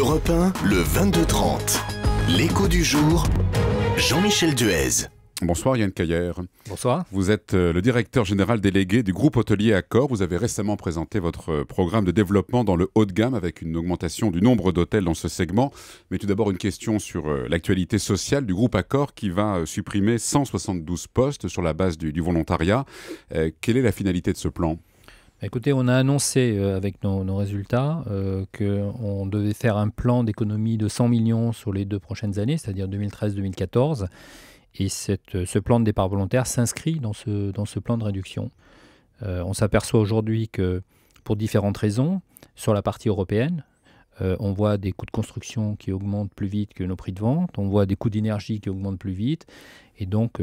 Europe 1, le 22-30. L'écho du jour, Jean-Michel Duez. Bonsoir Yann Caillère. Bonsoir. Vous êtes le directeur général délégué du groupe hôtelier Accor. Vous avez récemment présenté votre programme de développement dans le haut de gamme avec une augmentation du nombre d'hôtels dans ce segment. Mais tout d'abord une question sur l'actualité sociale du groupe Accor qui va supprimer 172 postes sur la base du volontariat. Quelle est la finalité de ce plan ? Écoutez, on a annoncé avec nos résultats qu'on devait faire un plan d'économie de 100 millions sur les 2 prochaines années, c'est-à-dire 2013-2014. Et ce plan de départ volontaire s'inscrit dans ce plan de réduction. On s'aperçoit aujourd'hui que, pour différentes raisons, sur la partie européenne, on voit des coûts de construction qui augmentent plus vite que nos prix de vente, on voit des coûts d'énergie qui augmentent plus vite, et donc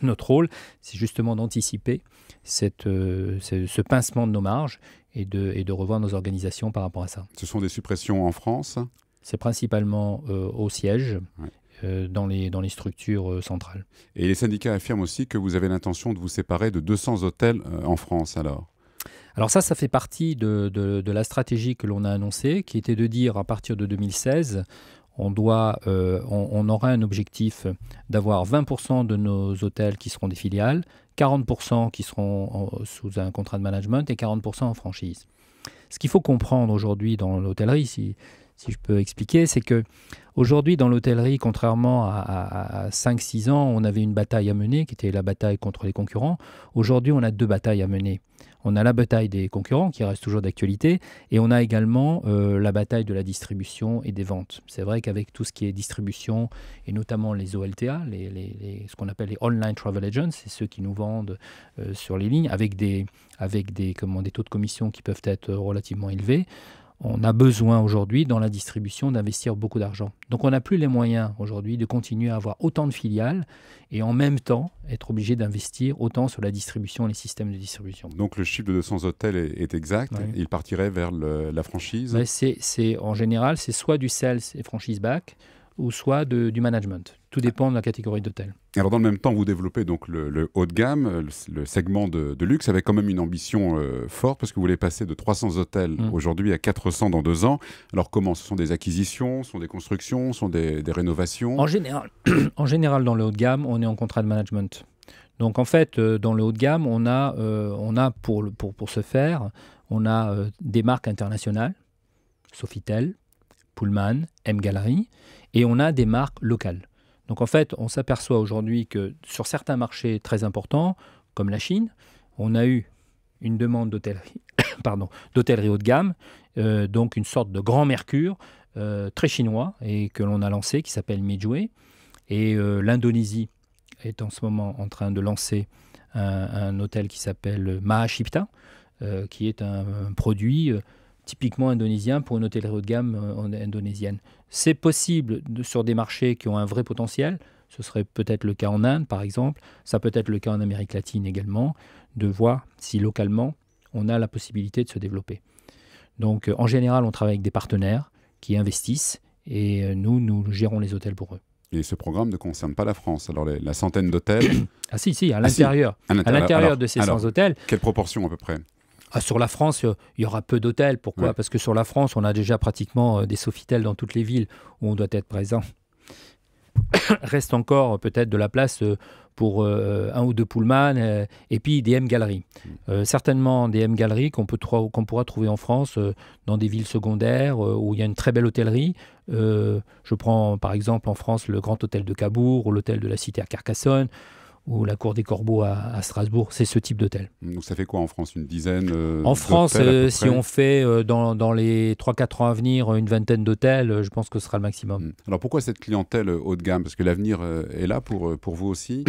notre rôle, c'est justement d'anticiper ce pincement de nos marges et de revoir nos organisations par rapport à ça. Ce sont des suppressions en France ? C'est principalement au siège. Ouais. Dans les structures centrales. Et les syndicats affirment aussi que vous avez l'intention de vous séparer de 200 hôtels en France, alors ? Alors ça fait partie de la stratégie que l'on a annoncée, qui était de dire à partir de 2016, on aura un objectif d'avoir 20% de nos hôtels qui seront des filiales, 40% qui seront sous un contrat de management et 40% en franchise. Ce qu'il faut comprendre aujourd'hui dans l'hôtellerie, si je peux expliquer, c'est que aujourd'hui dans l'hôtellerie, contrairement à 5-6 ans, on avait une bataille à mener qui était la bataille contre les concurrents. Aujourd'hui, on a 2 batailles à mener. On a la bataille des concurrents qui reste toujours d'actualité et on a également la bataille de la distribution et des ventes. C'est vrai qu'avec tout ce qui est distribution et notamment les OLTA, ce qu'on appelle les Online Travel Agents, c'est ceux qui nous vendent sur les lignes avec des taux de commission qui peuvent être relativement élevés. On a besoin aujourd'hui, dans la distribution, d'investir beaucoup d'argent. Donc on n'a plus les moyens aujourd'hui de continuer à avoir autant de filiales et en même temps être obligé d'investir autant sur la distribution et les systèmes de distribution. Donc le chiffre de 200 hôtels est exact, oui. Il partirait vers la franchise ? En général, c'est soit du sales et franchise back, ou soit du management. Tout dépend de la catégorie d'hôtel. Alors dans le même temps, vous développez donc le haut de gamme, le segment de luxe, avec quand même une ambition forte, parce que vous voulez passer de 300 hôtels aujourd'hui à 400 dans 2 ans. Alors comment ? Ce sont des acquisitions, ce sont des constructions, ce sont des rénovations ? En général, dans le haut de gamme, on est en contrat de management. Donc en fait, dans le haut de gamme, on a pour ce faire, on a des marques internationales, Sofitel, Pullman, M-Gallery, et on a des marques locales. Donc en fait, on s'aperçoit aujourd'hui que sur certains marchés très importants, comme la Chine, on a eu une demande d'hôtellerie haut de gamme, donc une sorte de grand mercure très chinois, et que l'on a lancé, qui s'appelle Midway. Et l'Indonésie est en ce moment en train de lancer un hôtel qui s'appelle Mahachipta, qui est un produit typiquement indonésien pour une hôtellerie haut de gamme indonésienne. C'est possible sur des marchés qui ont un vrai potentiel, ce serait peut-être le cas en Inde par exemple, ça peut être le cas en Amérique latine également, de voir si localement on a la possibilité de se développer. Donc en général on travaille avec des partenaires qui investissent et nous gérons les hôtels pour eux. Et ce programme ne concerne pas la France. Alors la centaine d'hôtels... Ah si, à l'intérieur. À l'intérieur de ces 100 hôtels. Quelle proportion à peu près ? Sur la France, il y aura peu d'hôtels. Pourquoi ? Parce que sur la France, on a déjà pratiquement des Sofitel dans toutes les villes où on doit être présent. Reste encore peut-être de la place pour 1 ou 2 Pullman et puis des M-Gallery. Certainement des M-Gallery qu'on pourra trouver en France dans des villes secondaires où il y a une très belle hôtellerie. Je prends par exemple en France le Grand Hôtel de Cabourg ou l'Hôtel de la Cité à Carcassonne, ou la Cour des Corbeaux à Strasbourg, c'est ce type d'hôtel. Donc ça fait quoi en France ? Une dizaine En France, si on fait dans les 3-4 ans à venir une vingtaine d'hôtels, je pense que ce sera le maximum. Alors pourquoi cette clientèle haut de gamme ? Parce que l'avenir est là pour vous aussi.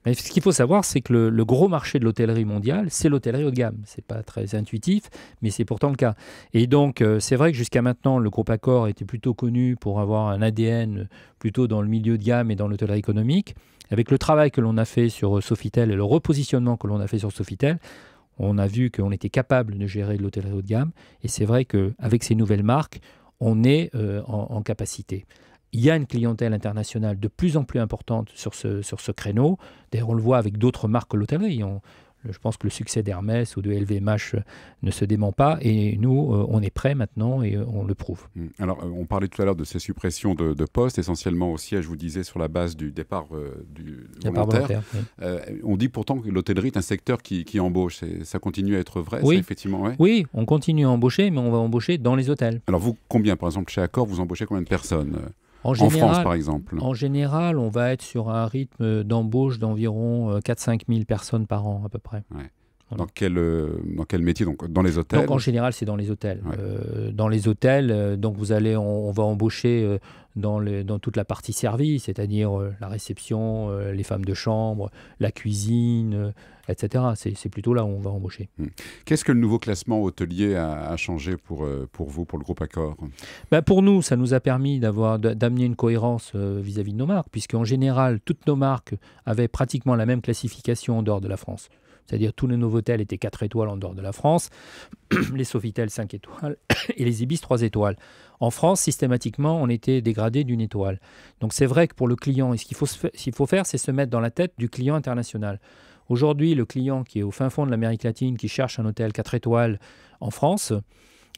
Mais ce qu'il faut savoir, c'est que le gros marché de l'hôtellerie mondiale, c'est l'hôtellerie haut de gamme. Ce n'est pas très intuitif, mais c'est pourtant le cas. Et donc, c'est vrai que jusqu'à maintenant, le groupe Accor était plutôt connu pour avoir un ADN plutôt dans le milieu de gamme et dans l'hôtellerie économique. Avec le travail que l'on a fait sur Sofitel et le repositionnement que l'on a fait sur Sofitel, on a vu qu'on était capable de gérer de l'hôtellerie haut de gamme. Et c'est vrai qu'avec ces nouvelles marques, on est en capacité. Il y a une clientèle internationale de plus en plus importante sur ce créneau. D'ailleurs, on le voit avec d'autres marques que l'hôtellerie. Je pense que le succès d'Hermès ou de LVMH ne se dément pas. Et nous, on est prêts maintenant et on le prouve. Alors, on parlait tout à l'heure de ces suppressions de postes, essentiellement au siège, je vous disais, sur la base du départ du volontaire. Oui. On dit pourtant que l'hôtellerie est un secteur qui embauche. Ça continue à être vrai, oui. Ça, effectivement, ouais. Oui, on continue à embaucher, mais on va embaucher dans les hôtels. Alors, vous, combien, par exemple, chez Accor, vous embauchez combien de personnes en général, France, par exemple? En général, on va être sur un rythme d'embauche d'environ 4-5 000 personnes par an, à peu près. Ouais. Dans quel métier? Donc, dans les hôtels? Donc, en général, c'est dans les hôtels. Ouais. Dans les hôtels, donc on va embaucher dans toute la partie service, c'est-à-dire la réception, les femmes de chambre, la cuisine, etc. C'est plutôt là où on va embaucher. Qu'est-ce que le nouveau classement hôtelier a changé pour vous, pour le groupe Accor? Pour nous, ça nous a permis d'amener une cohérence vis-à-vis de nos marques, puisqu'en général, toutes nos marques avaient pratiquement la même classification en dehors de la France. C'est-à-dire tous les Novotel étaient 4 étoiles en dehors de la France, les Sofitel 5 étoiles et les Ibis 3 étoiles. En France, systématiquement, on était dégradé d'1 étoile. Donc c'est vrai que pour le client, ce qu'il faut faire, c'est se mettre dans la tête du client international. Aujourd'hui, le client qui est au fin fond de l'Amérique latine, qui cherche un hôtel 4 étoiles en France,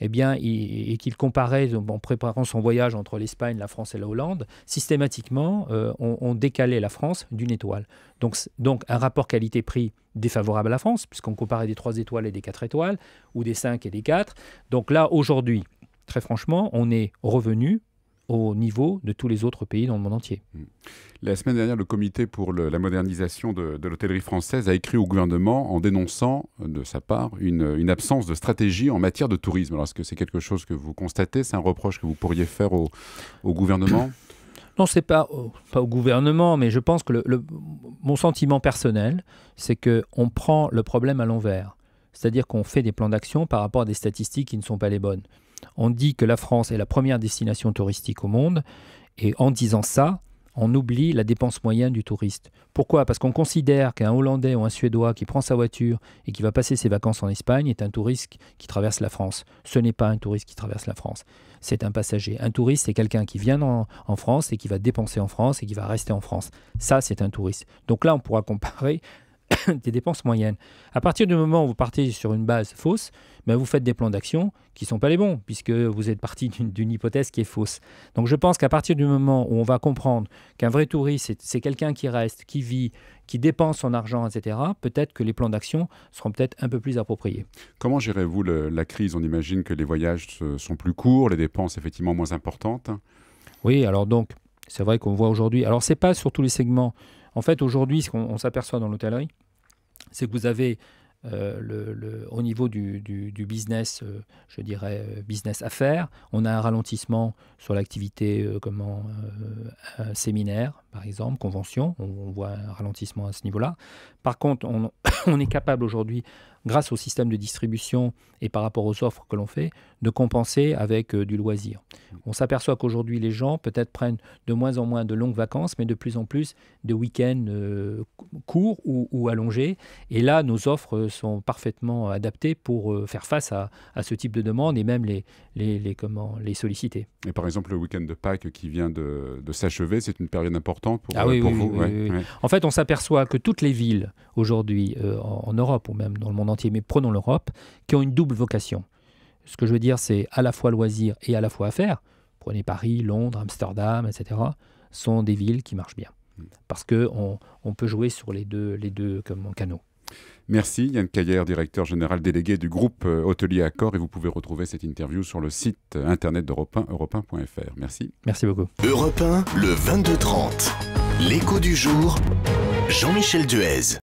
eh bien, et qu'il comparait en préparant son voyage entre l'Espagne, la France et la Hollande, systématiquement, on décalait la France d'1 étoile. Donc un rapport qualité-prix défavorable à la France, puisqu'on comparait des 3 étoiles et des 4 étoiles, ou des 5 et des 4. Donc là, aujourd'hui, très franchement, on est revenu au niveau de tous les autres pays dans le monde entier. La semaine dernière, le comité pour la modernisation de l'hôtellerie française a écrit au gouvernement en dénonçant, de sa part, une absence de stratégie en matière de tourisme. Alors, est-ce que c'est quelque chose que vous constatez? C'est un reproche que vous pourriez faire au gouvernement? Non, ce n'est pas au gouvernement, mais je pense que mon sentiment personnel, c'est qu'on prend le problème à l'envers. C'est-à-dire qu'on fait des plans d'action par rapport à des statistiques qui ne sont pas les bonnes. On dit que la France est la première destination touristique au monde, et en disant ça, on oublie la dépense moyenne du touriste. Pourquoi? Parce qu'on considère qu'un Hollandais ou un Suédois qui prend sa voiture et qui va passer ses vacances en Espagne est un touriste qui traverse la France. Ce n'est pas un touriste qui traverse la France, c'est un passager. Un touriste, c'est quelqu'un qui vient en France et qui va dépenser en France et qui va rester en France. Ça, c'est un touriste. Donc là, on pourra comparer des dépenses moyennes. À partir du moment où vous partez sur une base fausse, vous faites des plans d'action qui ne sont pas les bons, puisque vous êtes parti d'une hypothèse qui est fausse. Donc je pense qu'à partir du moment où on va comprendre qu'un vrai touriste, c'est quelqu'un qui reste, qui vit, qui dépense son argent, etc., peut-être que les plans d'action seront peut-être un peu plus appropriés. Comment gérez-vous la crise? On imagine que les voyages sont plus courts, les dépenses effectivement moins importantes. Oui, alors donc, c'est vrai qu'on voit aujourd'hui... Alors, ce n'est pas sur tous les segments. En fait, aujourd'hui, ce qu'on s'aperçoit dans l'hôtellerie, c'est que vous avez au niveau du business, je dirais business affaires, on a un ralentissement sur l'activité séminaire, par exemple, convention, on voit un ralentissement à ce niveau-là. Par contre, on est capable aujourd'hui, grâce au système de distribution et par rapport aux offres que l'on fait, de compenser avec du loisir. On s'aperçoit qu'aujourd'hui, les gens peut-être prennent de moins en moins de longues vacances, mais de plus en plus de week-ends courts ou allongés. Et là, nos offres sont parfaitement adaptées pour faire face à ce type de demande et même les solliciter. Et par exemple, le week-end de Pâques qui vient de s'achever, c'est une période importante pour vous? Oui. En fait, on s'aperçoit que toutes les villes aujourd'hui, en Europe ou même dans le monde entier, mais prenons l'Europe, qui ont une double vocation. Ce que je veux dire, c'est à la fois loisir et à la fois affaires. Prenez Paris, Londres, Amsterdam, etc. sont des villes qui marchent bien. Parce qu'on peut jouer sur les deux canaux. Merci Yann Caillère, directeur général délégué du groupe hôtelier Accor. Et vous pouvez retrouver cette interview sur le site internet d'Europe 1, europe1.fr. Merci. Merci beaucoup. Europe 1, le 22-30. L'écho du jour, Jean-Michel Duez.